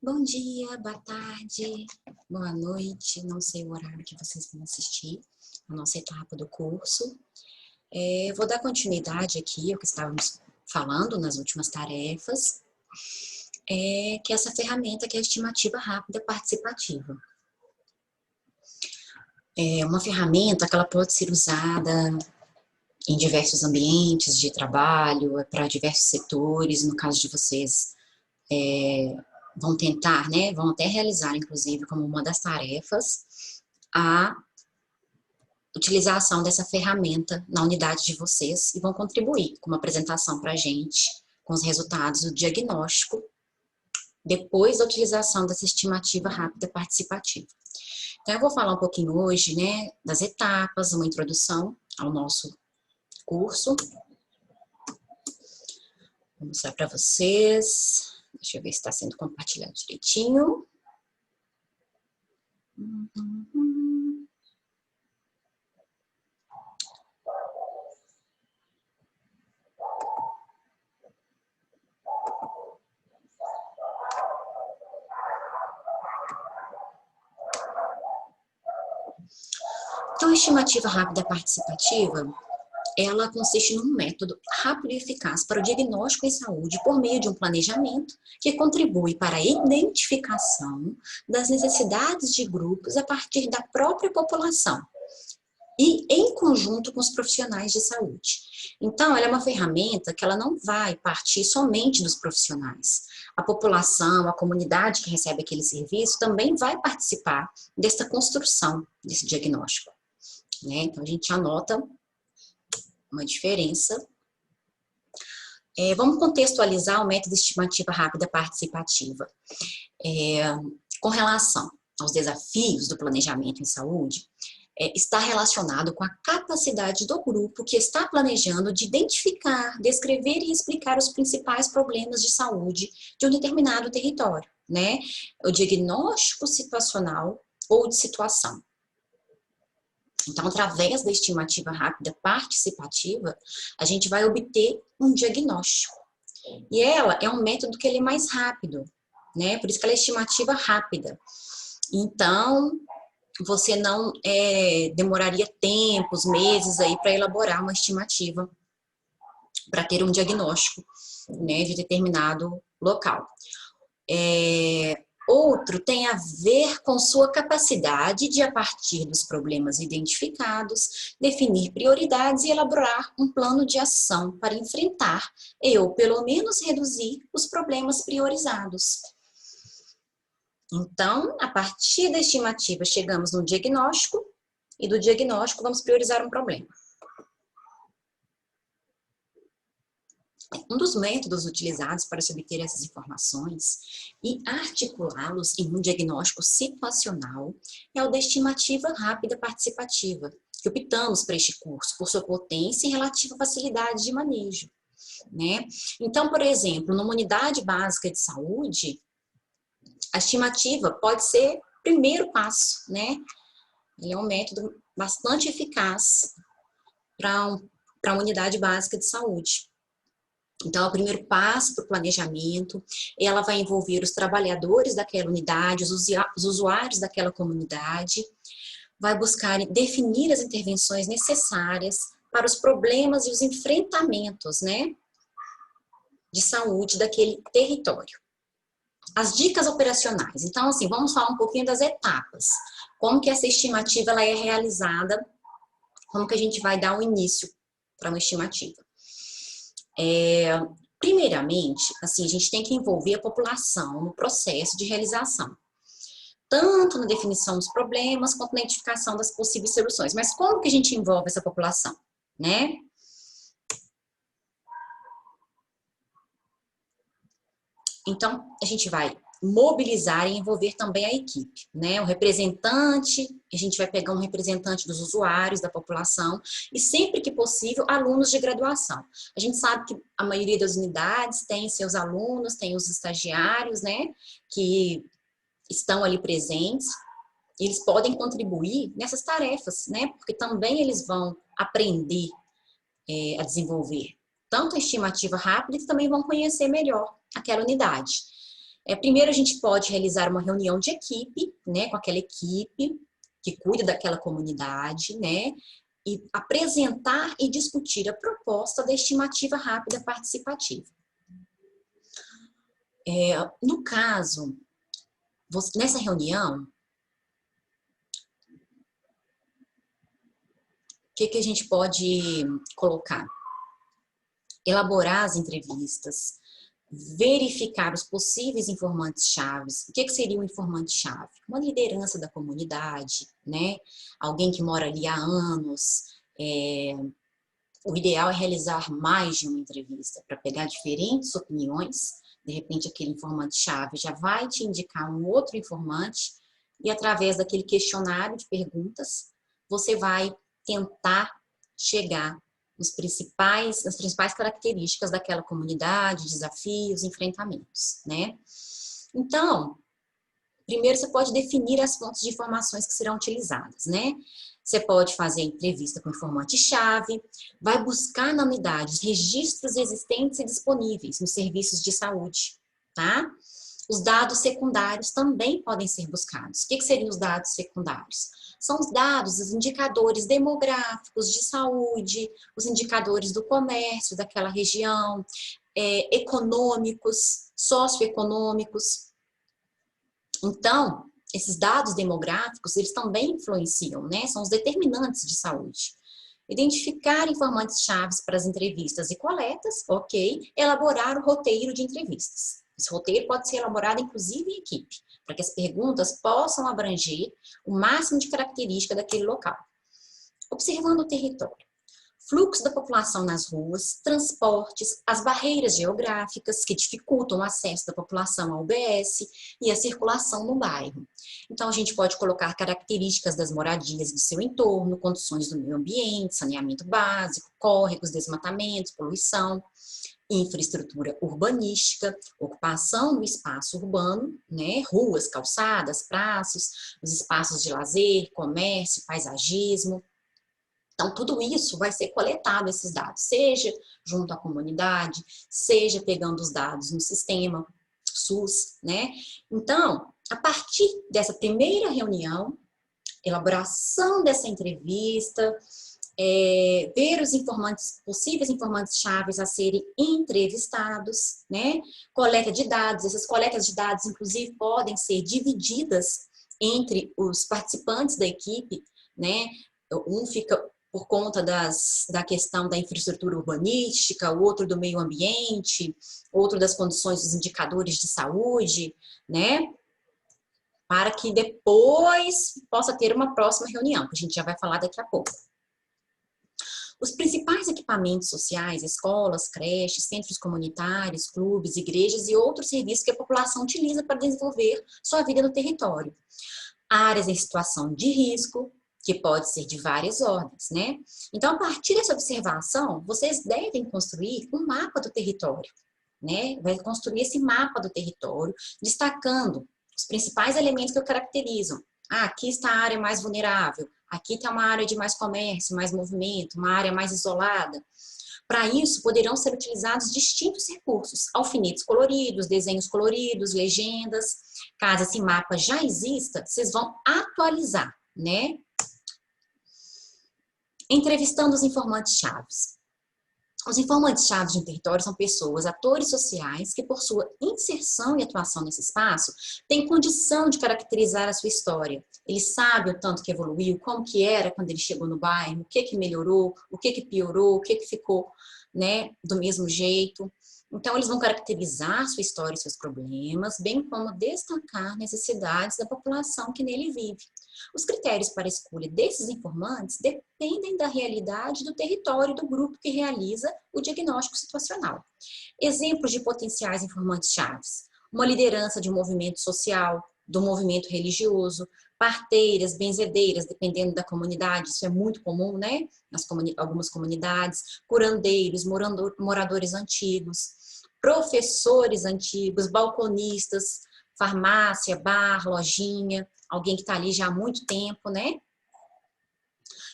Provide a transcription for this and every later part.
Bom dia, boa tarde, boa noite, não sei o horário que vocês vão assistir a nossa etapa do curso. Eu vou dar continuidade aqui ao que estávamos falando nas últimas tarefas, que é essa ferramenta que é a estimativa rápida participativa. É uma ferramenta que ela pode ser usada em diversos ambientes de trabalho, para diversos setores. No caso de vocês, vão tentar, né, vão até realizar, inclusive, como uma das tarefas, a utilização dessa ferramenta na unidade de vocês e vão contribuir com uma apresentação para a gente, com os resultados do diagnóstico, depois da utilização dessa estimativa rápida participativa. Então, eu vou falar um pouquinho hoje, né, das etapas, uma introdução ao nosso curso. Vou mostrar para vocês. Deixa eu ver se está sendo compartilhado direitinho. Então, a estimativa rápida participativa, ela consiste num método rápido e eficaz para o diagnóstico em saúde por meio de um planejamento que contribui para a identificação das necessidades de grupos a partir da própria população e em conjunto com os profissionais de saúde. Então, ela é uma ferramenta que ela não vai partir somente dos profissionais. A população, a comunidade que recebe aquele serviço também vai participar dessa construção desse diagnóstico, né? Então, a gente anota uma diferença. Vamos contextualizar o método de estimativa rápida participativa. Com relação aos desafios do planejamento em saúde, está relacionado com a capacidade do grupo que está planejando de identificar, descrever e explicar os principais problemas de saúde de um determinado território, né? O diagnóstico situacional ou de situação. Então, através da estimativa rápida participativa, a gente vai obter um diagnóstico. E ela é um método que ele é mais rápido, né? Por isso que ela é estimativa rápida. Então, você não demoraria tempos, meses aí para elaborar uma estimativa, para ter um diagnóstico, né, de determinado local. Outro tem a ver com sua capacidade de, a partir dos problemas identificados, definir prioridades e elaborar um plano de ação para enfrentar ou, pelo menos, reduzir os problemas priorizados. Então, a partir da estimativa, chegamos no diagnóstico e do diagnóstico vamos priorizar um problema. Um dos métodos utilizados para se obter essas informações e articulá-los em um diagnóstico situacional é o da estimativa rápida participativa, que optamos para este curso por sua potência e relativa facilidade de manejo, né? Então, por exemplo, numa unidade básica de saúde, a estimativa pode ser o primeiro passo, né? Ele é um método bastante eficaz para uma unidade básica de saúde. Então, é o primeiro passo para o planejamento, ela vai envolver os trabalhadores daquela unidade, os usuários daquela comunidade, vai buscar definir as intervenções necessárias para os problemas e os enfrentamentos, né, de saúde daquele território. As dicas operacionais. Então, assim, vamos falar um pouquinho das etapas. Como que essa estimativa ela é realizada, como que a gente vai dar o início para uma estimativa. Primeiramente, assim, a gente tem que envolver a população no processo de realização, tanto na definição dos problemas, quanto na identificação das possíveis soluções. Mas como que a gente envolve essa população, né? Então, a gente vai mobilizar e envolver também a equipe, né? O representante, a gente vai pegar um representante dos usuários, da população, e sempre que possível, alunos de graduação. A gente sabe que a maioria das unidades tem seus alunos, tem os estagiários, né? Que estão ali presentes, e eles podem contribuir nessas tarefas, né? Porque também eles vão aprender a desenvolver tanto a estimativa rápida, e também vão conhecer melhor aquela unidade. Primeiro, a gente pode realizar uma reunião de equipe, né, com aquela equipe que cuida daquela comunidade, né, e apresentar e discutir a proposta da estimativa rápida participativa. No caso, nessa reunião, o que a gente pode colocar? Elaborar as entrevistas, verificar os possíveis informantes-chaves. O que seria um informante-chave? Uma liderança da comunidade, né? Alguém que mora ali há anos. O ideal é realizar mais de uma entrevista para pegar diferentes opiniões. De repente, aquele informante-chave já vai te indicar um outro informante e, através daquele questionário de perguntas, você vai tentar chegar nas principais características daquela comunidade, desafios, enfrentamentos, né? Então, primeiro você pode definir as fontes de informações que serão utilizadas, né? Você pode fazer a entrevista com o informante-chave, vai buscar na unidade os registros existentes e disponíveis nos serviços de saúde, tá? Os dados secundários também podem ser buscados. O que seriam os dados secundários? São os dados, os indicadores demográficos de saúde, os indicadores do comércio daquela região, econômicos, socioeconômicos. Então, esses dados demográficos, eles também influenciam, né? São os determinantes de saúde. Identificar informantes-chave para as entrevistas e coletas, ok. Elaborar o roteiro de entrevistas. Esse roteiro pode ser elaborado, inclusive, em equipe, para que as perguntas possam abranger o máximo de característica daquele local. Observando o território. Fluxo da população nas ruas, transportes, as barreiras geográficas que dificultam o acesso da população ao UBS e a circulação no bairro. Então, a gente pode colocar características das moradias do seu entorno, condições do meio ambiente, saneamento básico, córregos, desmatamentos, poluição, infraestrutura urbanística, ocupação do espaço urbano, né, ruas, calçadas, praças, os espaços de lazer, comércio, paisagismo. Então, tudo isso vai ser coletado, esses dados, seja junto à comunidade, seja pegando os dados no sistema SUS, né? Então, a partir dessa primeira reunião, elaboração dessa entrevista, ver os possíveis informantes-chave a serem entrevistados, né? Coleta de dados, essas coletas de dados, inclusive, podem ser divididas entre os participantes da equipe, né? Um fica por conta da questão da infraestrutura urbanística, o outro do meio ambiente, outro das condições dos indicadores de saúde, né? Para que depois possa ter uma próxima reunião, que a gente já vai falar daqui a pouco. Os principais equipamentos sociais, escolas, creches, centros comunitários, clubes, igrejas e outros serviços que a população utiliza para desenvolver sua vida no território. Áreas em situação de risco, que pode ser de várias ordens, né? Então, a partir dessa observação, vocês devem construir um mapa do território, né? Vai construir esse mapa do território, destacando os principais elementos que o caracterizam. Aqui está a área mais vulnerável, aqui está uma área de mais comércio, mais movimento, uma área mais isolada. Para isso, poderão ser utilizados distintos recursos, alfinetes coloridos, desenhos coloridos, legendas. Caso esse mapa já exista, vocês vão atualizar, né? Entrevistando os informantes-chave. Os informantes-chave de um território são pessoas, atores sociais, que por sua inserção e atuação nesse espaço, têm condição de caracterizar a sua história. Ele sabe o tanto que evoluiu, como que era quando ele chegou no bairro, o que melhorou, o que piorou, o que ficou, né, do mesmo jeito. Então, eles vão caracterizar sua história e seus problemas, bem como destacar necessidades da população que nele vive. Os critérios para a escolha desses informantes dependem da realidade do território do grupo que realiza o diagnóstico situacional. Exemplos de potenciais informantes-chave: uma liderança de um movimento social, do movimento religioso, parteiras, benzedeiras, dependendo da comunidade, isso é muito comum, né? Algumas comunidades, curandeiros, moradores antigos, professores antigos, balconistas, farmácia, bar, lojinha, alguém que está ali já há muito tempo, né?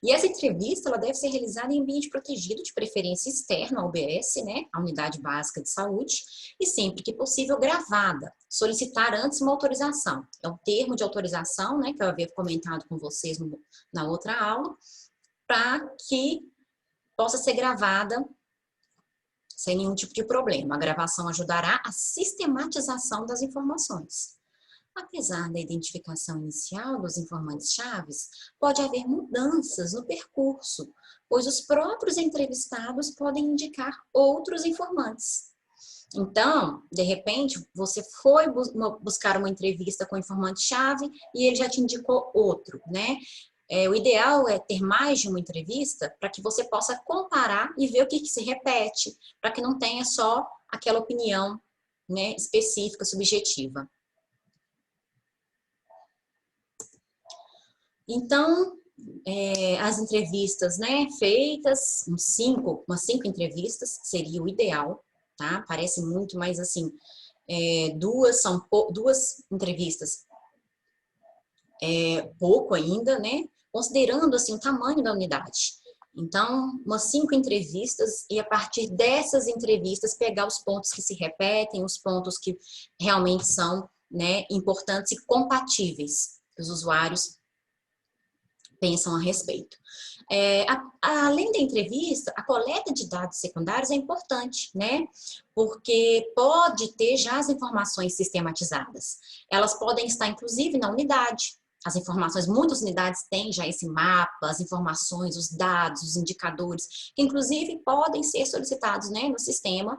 E essa entrevista, ela deve ser realizada em ambiente protegido, de preferência externo ao UBS, né, a Unidade Básica de Saúde, e sempre que possível gravada. Solicitar antes uma autorização. É um termo de autorização, né, que eu havia comentado com vocês na outra aula, para que possa ser gravada sem nenhum tipo de problema. A gravação ajudará a sistematização das informações. Apesar da identificação inicial dos informantes chaves, pode haver mudanças no percurso, pois os próprios entrevistados podem indicar outros informantes. Então, de repente, você foi buscar uma entrevista com o informante-chave e ele já te indicou outro, né? O ideal é ter mais de uma entrevista para que você possa comparar e ver o que se repete, para que não tenha só aquela opinião, né, específica, subjetiva. Então, as entrevistas, né, feitas, umas cinco entrevistas seria o ideal, tá? Parece muito, mas assim, duas entrevistas pouco ainda, né? Considerando assim o tamanho da unidade. Então, umas 5 entrevistas e a partir dessas entrevistas pegar os pontos que se repetem, os pontos que realmente são, né, importantes e compatíveis que os usuários pensam a respeito. Além da entrevista, a coleta de dados secundários é importante, né? Porque pode ter já as informações sistematizadas. Elas podem estar, inclusive, na unidade. As informações, muitas unidades têm já esse mapa, as informações, os dados, os indicadores, que inclusive podem ser solicitados, né, no sistema,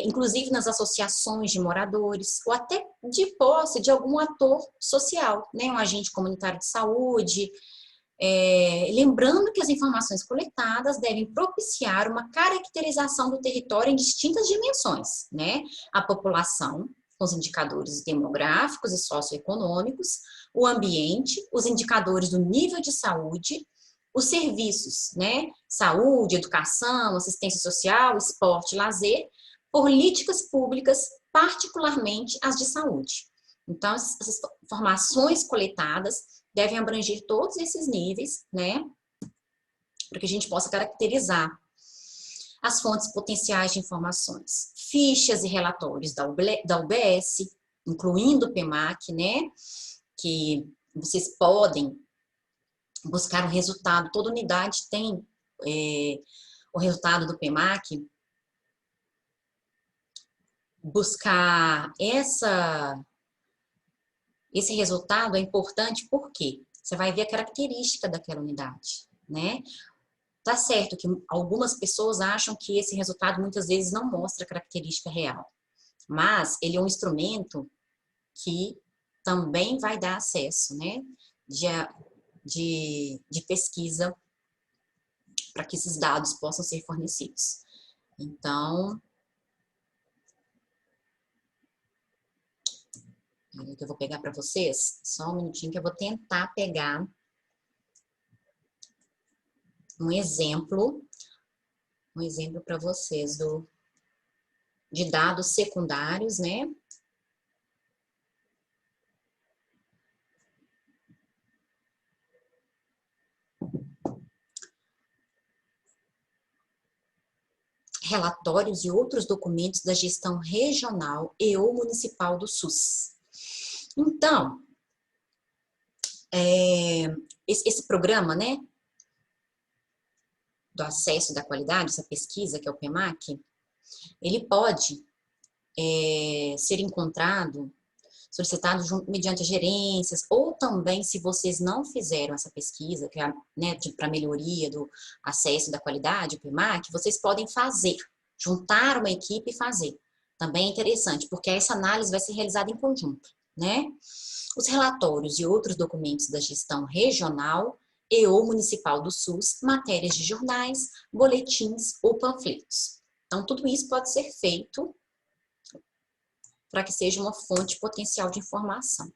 inclusive nas associações de moradores, ou até de posse de algum ator social, né, um agente comunitário de saúde, lembrando que as informações coletadas devem propiciar uma caracterização do território em distintas dimensões, né, a população, com os indicadores demográficos e socioeconômicos, o ambiente, os indicadores do nível de saúde, os serviços, né, saúde, educação, assistência social, esporte, lazer, políticas públicas, particularmente as de saúde. Então, essas informações coletadas devem abranger todos esses níveis, né, para que a gente possa caracterizar as fontes potenciais de informações, fichas e relatórios da UBS, incluindo o PEMAC, né, que vocês podem buscar o resultado, toda unidade tem o resultado do PEMAC, buscar esse resultado é importante porque você vai ver a característica daquela unidade, né? Tá certo que algumas pessoas acham que esse resultado muitas vezes não mostra a característica real, mas ele é um instrumento que também vai dar acesso, né, de pesquisa para que esses dados possam ser fornecidos. Então, eu vou pegar para vocês, só um minutinho que eu vou tentar pegar um exemplo para vocês de dados secundários, né? Relatórios e outros documentos da gestão regional e ou municipal do SUS. Então, esse programa, né, do acesso da qualidade, essa pesquisa que é o PEMAC, ele pode ser encontrado, solicitado mediante gerências, ou também, se vocês não fizeram essa pesquisa, que é, né, para melhoria do acesso da qualidade, o PEMAC, vocês podem fazer, juntar uma equipe e fazer. Também é interessante, porque essa análise vai ser realizada em conjunto, né? Os relatórios e outros documentos da gestão regional e ou municipal do SUS, matérias de jornais, boletins ou panfletos. Então, tudo isso pode ser feito para que seja uma fonte potencial de informação.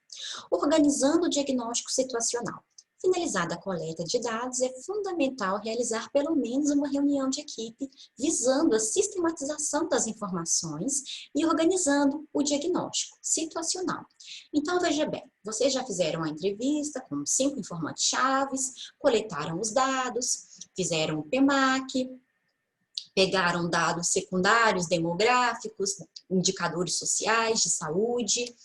Organizando o diagnóstico situacional. Finalizada a coleta de dados, é fundamental realizar pelo menos uma reunião de equipe visando a sistematização das informações e organizando o diagnóstico situacional. Então, veja bem, vocês já fizeram a entrevista com 5 informantes-chave, coletaram os dados, fizeram o PMAC, pegaram dados secundários, demográficos, indicadores sociais, de saúde,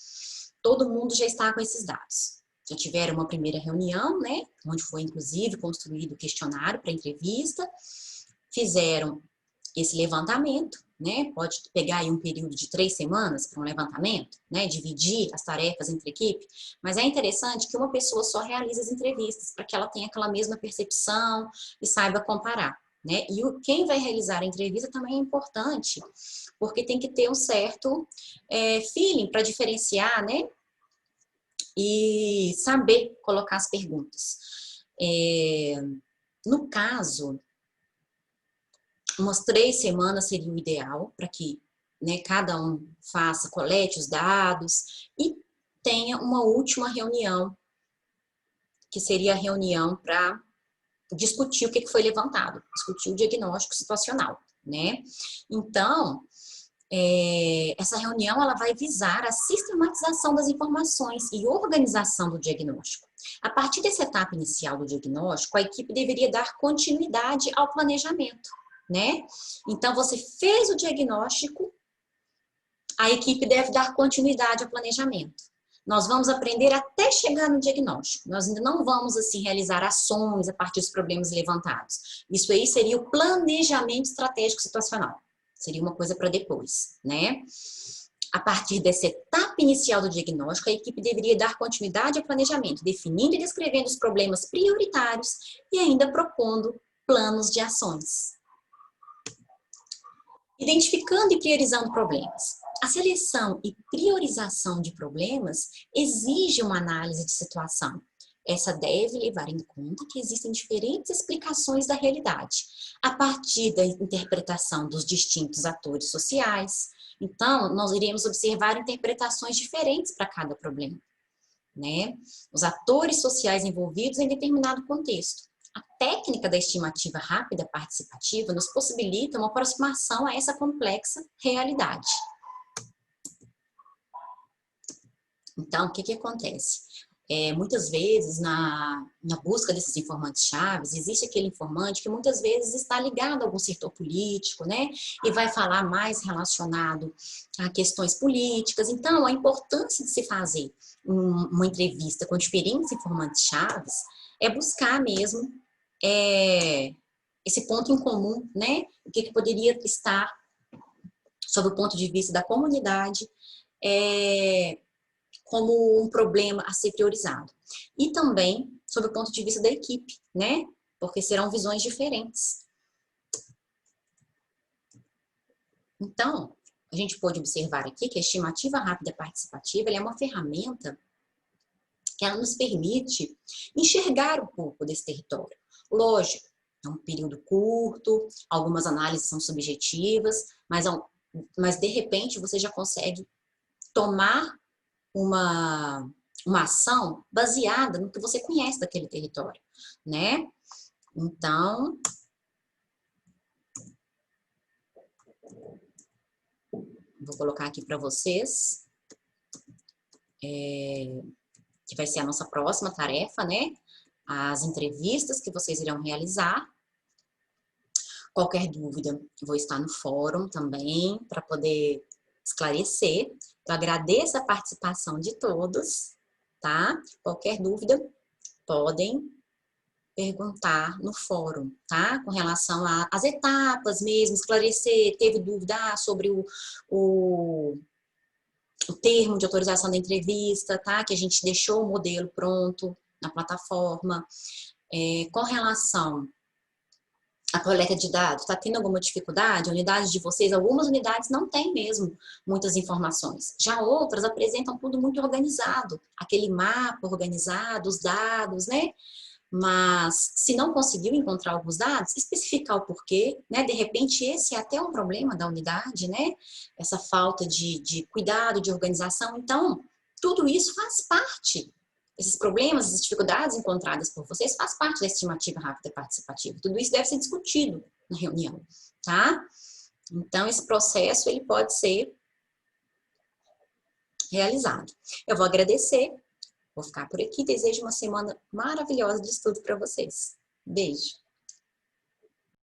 todo mundo já está com esses dados. Já tiveram uma primeira reunião, né, onde foi inclusive construído o questionário para entrevista, fizeram esse levantamento, né, pode pegar aí um período de 3 semanas para um levantamento, né, dividir as tarefas entre equipe, mas é interessante que uma pessoa só realize as entrevistas, para que ela tenha aquela mesma percepção e saiba comparar. Né? E quem vai realizar a entrevista também é importante, porque tem que ter um certo feeling para diferenciar, né? E saber colocar as perguntas. No caso, umas 3 semanas seria o ideal para que, né, cada um faça, colete os dados e tenha uma última reunião, que seria a reunião para discutir o que foi levantado, discutir o diagnóstico situacional, né? Então, essa reunião ela vai visar a sistematização das informações e organização do diagnóstico. A partir dessa etapa inicial do diagnóstico, a equipe deveria dar continuidade ao planejamento, né? Então, você fez o diagnóstico, a equipe deve dar continuidade ao planejamento. Nós vamos aprender até chegar no diagnóstico. Nós ainda não vamos, assim, realizar ações a partir dos problemas levantados. Isso aí seria o planejamento estratégico situacional. Seria uma coisa para depois, né? A partir dessa etapa inicial do diagnóstico, a equipe deveria dar continuidade ao planejamento, definindo e descrevendo os problemas prioritários e ainda propondo planos de ações. Identificando e priorizando problemas. A seleção e priorização de problemas exige uma análise de situação. Essa deve levar em conta que existem diferentes explicações da realidade, a partir da interpretação dos distintos atores sociais. Então, nós iremos observar interpretações diferentes para cada problema, né? Os atores sociais envolvidos em determinado contexto. A técnica da estimativa rápida participativa nos possibilita uma aproximação a essa complexa realidade. Então, o que acontece? Muitas vezes, na busca desses informantes-chave, existe aquele informante que muitas vezes está ligado a algum setor político, né? E vai falar mais relacionado a questões políticas. Então, a importância de se fazer uma entrevista com diferentes informantes-chave é buscar mesmo esse ponto em comum, né? O que poderia estar, sob o ponto de vista da comunidade, como um problema a ser priorizado. E também, sob o ponto de vista da equipe, né? Porque serão visões diferentes. Então, a gente pode observar aqui que a estimativa rápida participativa ela é uma ferramenta que ela nos permite enxergar um pouco desse território. Lógico, é um período curto, algumas análises são subjetivas, mas de repente você já consegue tomar uma ação baseada no que você conhece daquele território, né? Então, vou colocar aqui para vocês, que vai ser a nossa próxima tarefa, né? As entrevistas que vocês irão realizar. Qualquer dúvida, vou estar no fórum também para poder esclarecer. Eu agradeço a participação de todos, tá? Qualquer dúvida, podem perguntar no fórum, tá? Com relação às etapas mesmo, esclarecer, teve dúvida sobre o termo de autorização da entrevista, tá? Que a gente deixou o modelo pronto na plataforma. Com relação à coleta de dados, está tendo alguma dificuldade? A unidade de vocês, algumas unidades não têm mesmo muitas informações. Já outras apresentam tudo muito organizado. Aquele mapa organizado, os dados, né? Mas se não conseguiu encontrar alguns dados, especificar o porquê, né? De repente esse é até um problema da unidade, né? Essa falta de cuidado, de organização. Então, tudo isso faz parte esses problemas, essas dificuldades encontradas por vocês faz parte da estimativa rápida participativa. Tudo isso deve ser discutido na reunião, tá? Então, esse processo, ele pode ser realizado. Eu vou agradecer, vou ficar por aqui, desejo uma semana maravilhosa de estudo para vocês. Beijo!